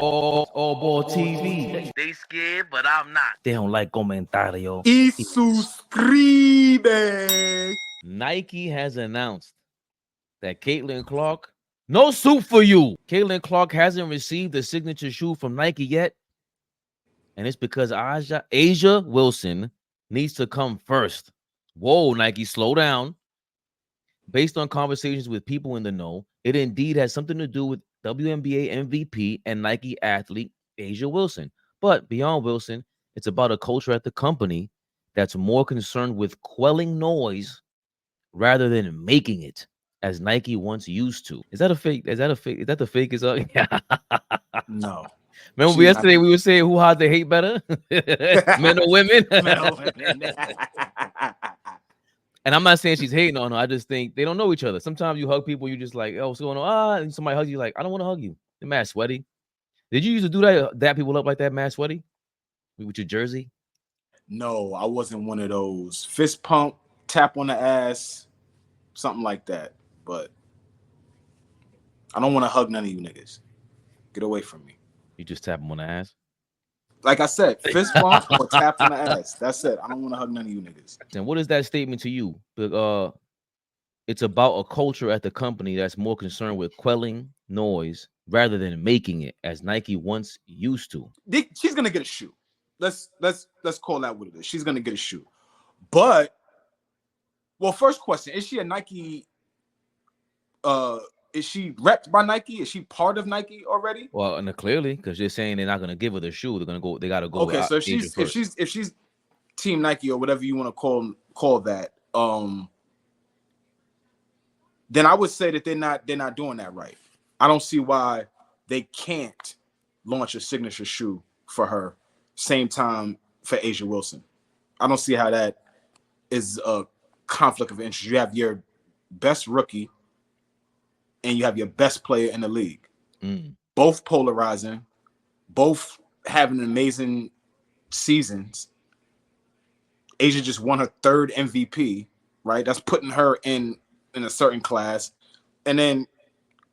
AllBall TV. They scared, but I'm not. They don't like comentario. Y suscribe. Nike has announced that Caitlin Clark, no suit for you. Caitlin Clark hasn't received a signature shoe from Nike yet. And it's because A'ja Wlson needs to come first. Whoa, Nike, slow down. Based on conversations with people in the know, it indeed has something to do with WNBA MVP and Nike athlete A'ja Wlson. But beyond Wilson, it's about a culture at the company that's more concerned with quelling noise rather than making it, as Nike once used to. Is that a fake? Is that a fake? Is that the fake? Is No. Remember yesterday we were saying who hard to hate better, men or women? Men or women. And I'm not saying she's hating on her. I just think they don't know each other. Sometimes you hug people, you just like, oh, what's going on? And somebody hugs you like, I don't want to hug you. They're mad sweaty. Did you used to do that? Dap people up like that, mad sweaty, with your jersey? No, I wasn't one of those. Fist pump, tap on the ass, something like that. But I don't want to hug none of you niggas. Get away from me. You just tap them on the ass? Like I said, fist bump or tap on the ass. That's it. I don't want to hug none of you niggas. And what is that statement to you? It's about a culture at the company that's more concerned with quelling noise rather than making it, as Nike once used to. She's gonna get a shoe. Let's call that what it is. She's gonna get a shoe. But well, first question: is she a Nike? Is she repped by Nike? Is she part of Nike already? Well, and clearly, because they're saying they're not gonna give her the shoe. They're gonna go. They gotta go. Okay, so if she's Team Nike or whatever you want to call that, then I would say that they're not doing that right. I don't see why they can't launch a signature shoe for her same time for A'ja Wlson. I don't see how that is a conflict of interest. You have your best rookie and you have your best player in the league. Both polarizing, both having amazing seasons. A'ja just won her third MVP, right? That's putting her in a certain class. And then,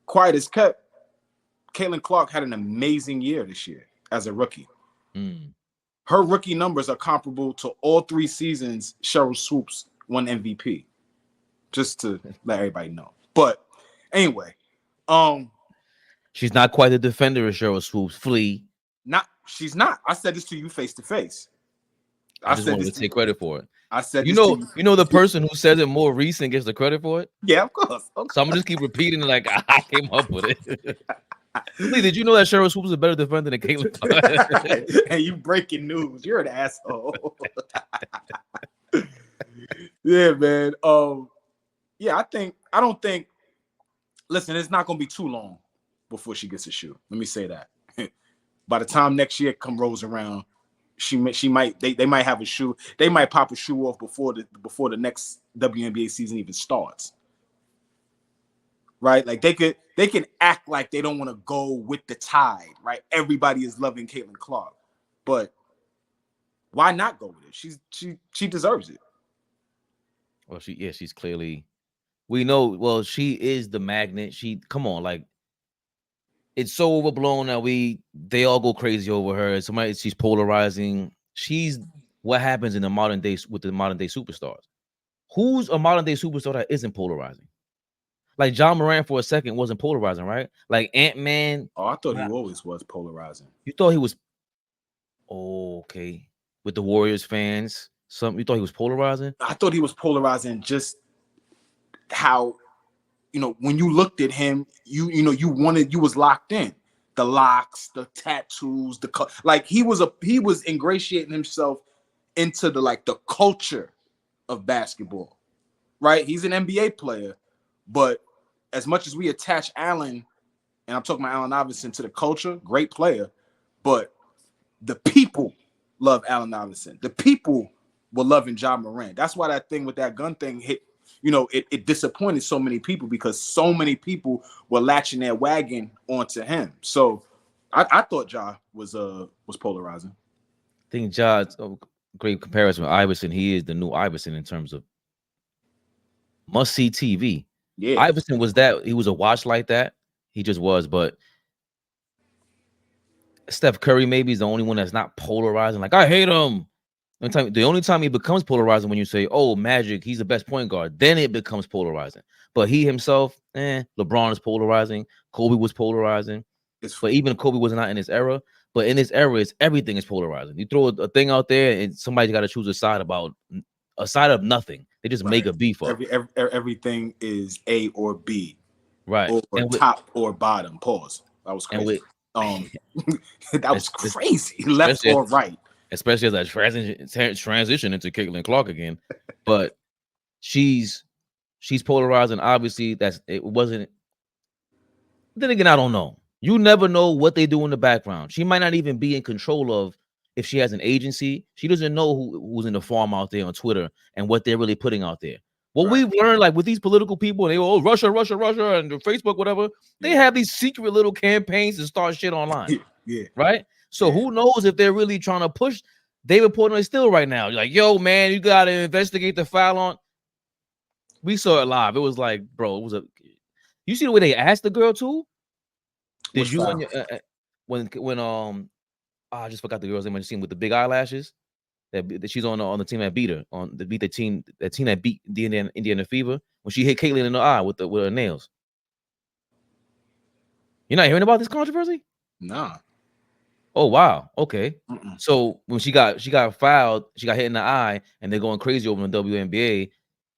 quiet as kept, Caitlin Clark had an amazing year this year as a rookie. Her rookie numbers are comparable to all 3 seasons Sheryl Swoopes won MVP. Just to let everybody know. But anyway, she's not quite the defender of Sheryl Swoopes. She's not. I said this to you face to face. I just wanted to take credit for it. I said, you know, the person who says it more recent gets the credit for it. Yeah, of course. So I'm gonna just keep repeating it like I came up with it. Lee, did you know that Sheryl Swoopes is a better defender than Caitlin Clark? And you breaking news. You're an asshole. Yeah, man. Yeah, I don't think. Listen, it's not gonna be too long before she gets a shoe. Let me say that. By the time next year rolls around, they might have a shoe. They might pop a shoe off before the next WNBA season even starts. Right? Like they can act like they don't want to go with the tide, right? Everybody is loving Caitlin Clark, but why not go with it? She deserves it. Well, she's clearly. We know. Well, she is the magnet. Come on, like it's so overblown that they all go crazy over her. She's polarizing. She's what happens in the modern day with the modern day superstars. Who's a modern day superstar that isn't polarizing? Like John Morant for a second wasn't polarizing, right? Like Ant-Man. Oh, I thought he always was polarizing. You thought he was okay with the Warriors fans? You thought he was polarizing? I thought he was polarizing just how, when you looked at him, you was locked in. The locks, the tattoos, he was ingratiating himself into the culture of basketball, right? He's an NBA player, but as much as we attach Allen, and I'm talking about Allen Iverson, to the culture, great player, but the people love Allen Iverson. The people were loving Ja Morant. That's why that thing with that gun thing hit. It disappointed so many people because so many people were latching their wagon onto him. So I thought Ja was polarizing. I think Ja's a great comparison with Iverson. He is the new Iverson in terms of must-see TV. Yeah, Iverson was that. He was a watch like that. He just was. But Steph Curry maybe is the only one that's not polarizing. Like, I hate him. The only time he becomes polarizing when you say, "Oh, Magic, he's the best point guard," then it becomes polarizing. But he himself, LeBron is polarizing. Kobe was polarizing. But even Kobe was not in his era. But in this era, everything is polarizing. You throw a thing out there, and somebody's got to choose a side of nothing. They just make a beef up. Everything is A or B, right? Or top or bottom. Pause. That was crazy. That was crazy. Left or right. Especially as I transition into Caitlin Clark again. But she's polarizing. Obviously, it wasn't. Then again, I don't know. You never know what they do in the background. She might not even be in control of if she has an agency. She doesn't know who's in the farm out there on Twitter and what they're really putting out there. What we've learned, like with these political people, and they go, Russia, and Facebook, whatever. They have these secret little campaigns to start shit online. Right? So who knows if they're really trying to push David Portnoy still right now. You're like, yo, man, you got to investigate the foul on. We saw it live. It was like, bro, you see the way they asked the girl too? Did you when I just forgot the girl's name I seen with the big eyelashes that she's on the team that beat her the team that beat the Indiana Fever when she hit Caitlyn in the eye with her nails. You're not hearing about this controversy? Nah. Oh wow. Okay. So when she got fouled, she got hit in the eye, and they're going crazy over in the WNBA.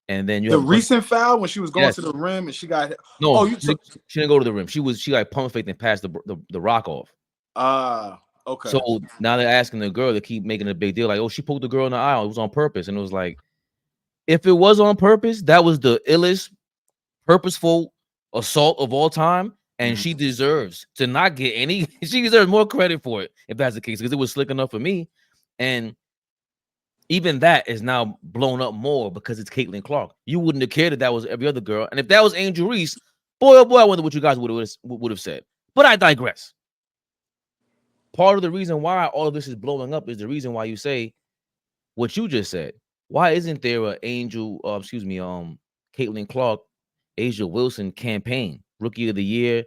And then you have the recent foul when she was going to the rim and she got hit. No, she didn't go to the rim. She like pump faked and passed the rock off. Okay. So now they're asking the girl to keep making a big deal, like, oh, she poked the girl in the eye. It was on purpose. And it was like, if it was on purpose, that was the illest, purposeful assault of all time. And she deserves to not get any. She deserves more credit for it if that's the case, because it was slick enough for me. And even that is now blown up more because it's Caitlin Clark. You wouldn't have cared if that was every other girl. And if that was Angel Reese, boy, oh boy, I wonder what you guys would have said. But I digress. Part of the reason why all of this is blowing up is the reason why you say what you just said. Why isn't there Caitlin Clark, A'ja Wlson campaign, Rookie of the Year?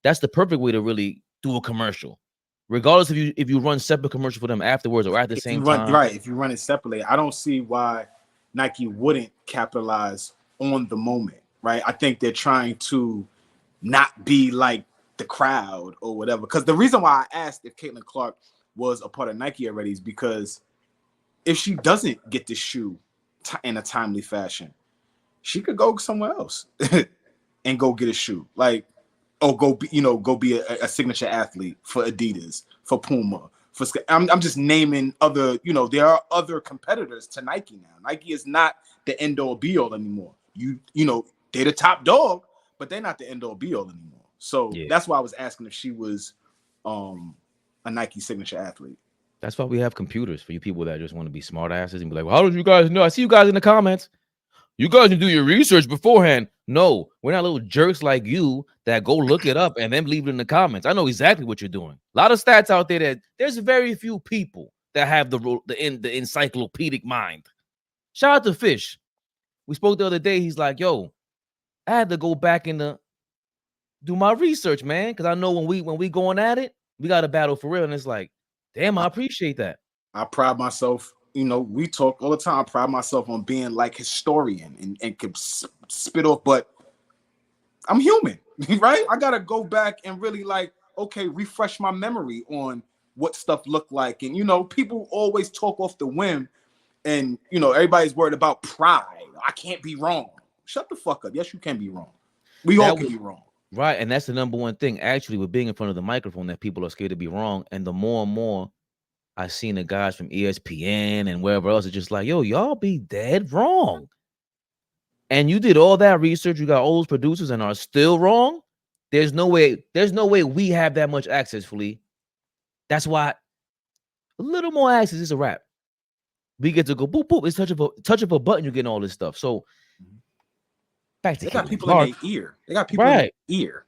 That's the perfect way to really do a commercial. Regardless if you run separate commercial for them afterwards or at the same time. Right. If you run it separately, I don't see why Nike wouldn't capitalize on the moment, right? I think they're trying to not be like the crowd or whatever. Because the reason why I asked if Caitlin Clark was a part of Nike already is because if she doesn't get the shoe in a timely fashion, she could go somewhere else and go get a shoe. Like, or go be a signature athlete for Adidas, for Puma, I'm just naming other, there are other competitors to Nike now. Nike is not the end all be all anymore. They're the top dog, but they're not the end all be all anymore. So that's why I was asking if she was a Nike signature athlete. That's why we have computers for you people that just want to be smart asses and be like, well, how did you guys know? I see you guys in the comments. You guys can do your research beforehand. No, we're not little jerks like you that go look it up and then leave it in the comments. I know exactly what you're doing. A lot of stats out there that there's very few people that have the encyclopedic mind. Shout out to Fish. We spoke the other day. He's like, yo, I had to go back and do my research, man, because I know when we going at it, we got to battle for real. And it's like, damn, I appreciate that. I pride myself. We talk all the time. I pride myself on being like historian and can spit off, but I'm human, right? I gotta go back and really refresh my memory on what stuff looked like. And people always talk off the whim, and everybody's worried about pride. I can't be wrong. Shut the fuck up. Yes, you can be wrong. We all can be wrong. Right, and that's the number one thing, actually, with being in front of the microphone, that people are scared to be wrong. And the more and more I've seen the guys from ESPN and wherever else, it's just like, yo, y'all be dead wrong. And you did all that research, you got all those producers and are still wrong. There's no way we have that much access, Flea. That's why a little more access is a wrap. We get to go boop boop. It's touch of a button, you're getting all this stuff. So back to they got people in their ear. They got people in their ear.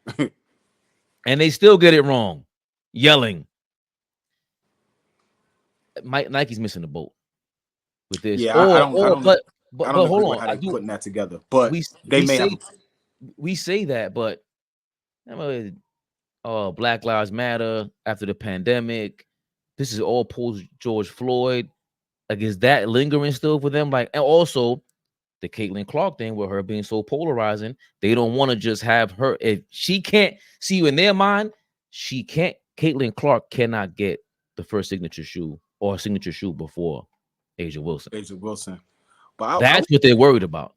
And they still get it wrong. Yelling. Nike's missing the boat with this. Yeah, but hold on. How they putting that together? But we say that, but Black Lives Matter after the pandemic. This is all post George Floyd. Like, is that lingering still for them? Like, and also the Caitlin Clark thing with her being so polarizing, they don't want to just have her. If she can't see you in their mind, she can't. Caitlin Clark cannot get the first signature shoe or a signature shoe before A'ja Wlson. A'ja Wlson. But that's what they're worried about.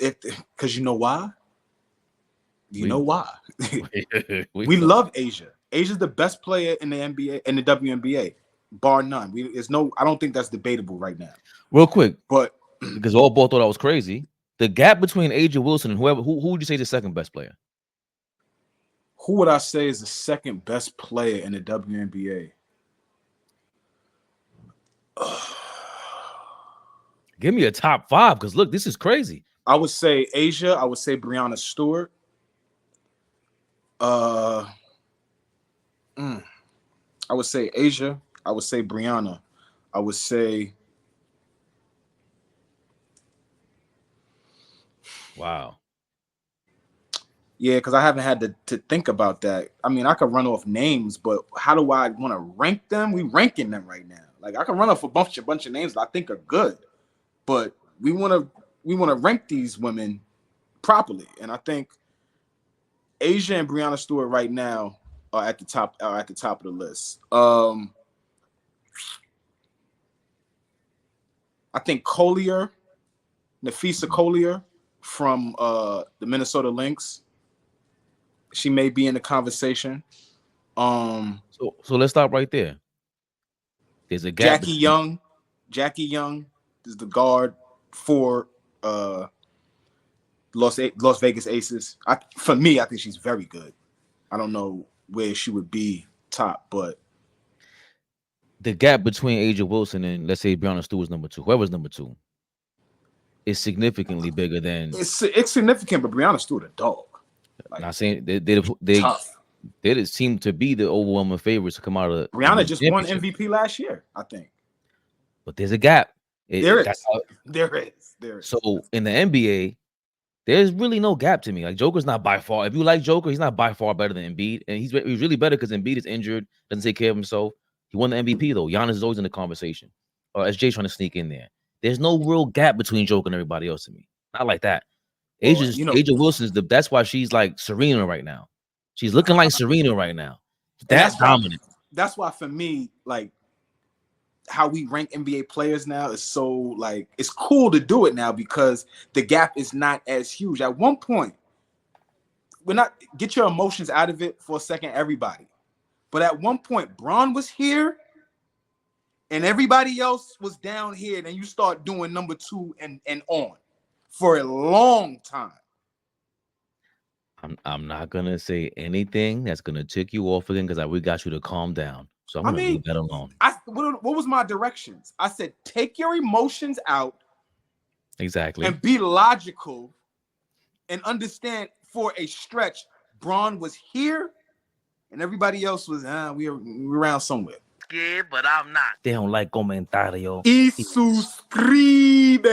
Because you know why? You know why? we love A'ja. Asia's the best player in the NBA, in the WNBA, bar none. I don't think that's debatable right now. Real quick, but because all both thought I was crazy. The gap between A'ja Wlson and who would you say is the second best player? Who would I say is the second best player in the WNBA? Give me a top 5, because look, this is crazy. I would say A'ja. I would say Breanna Stewart. I would say A'ja. I would say Breanna. I would say. Wow. Yeah, because I haven't had to think about that. I mean, I could run off names, but how do I want to rank them? We ranking them right now. Like, I can run off a bunch of names that I think are good, but we want to rank these women properly. And I think A'ja and Breanna Stewart right now are at the top of the list. I think Nafisa Collier from the Minnesota Lynx, she may be in the conversation. So let's stop right there. There's a gap. Jackie Young is the guard for Las Vegas Aces. For me, I think she's very good. I don't know where she would be top, but the gap between A'ja Wlson and, let's say, Breanna Stewart's number 2, whoever's number 2, is significantly bigger than. It's significant, but Breanna Stewart a dog. Like, not saying they just seem to be the overwhelming favorites to come out of. Breanna just won MVP last year, I think. But there's a gap. There is. So in the NBA, there's really no gap to me. Like, Joker's not by far. If you like Joker, he's not by far better than Embiid, and he's really better because Embiid is injured, doesn't take care of himself. He won the MVP though. Giannis is always in the conversation. Or SJ trying to sneak in there. There's no real gap between Joker and everybody else to me. Not like that. A'ja Wilson's that's why she's like Serena right now. She's looking like Serena right now. That's dominant. That's why for me, like, how we rank NBA players now is so, like, it's cool to do it now because the gap is not as huge. At one point, get your emotions out of it for a second, everybody. But at one point, Bron was here and everybody else was down here. Then you start doing number 2 and on for a long time. I'm not gonna say anything that's gonna tick you off again because we got you to calm down. So I'm gonna leave that alone. What was my directions? I said, take your emotions out. Exactly. And be logical and understand for a stretch, Bron was here and everybody else was, we around somewhere. Yeah, but I'm not. They don't like comentario. Y suscribe.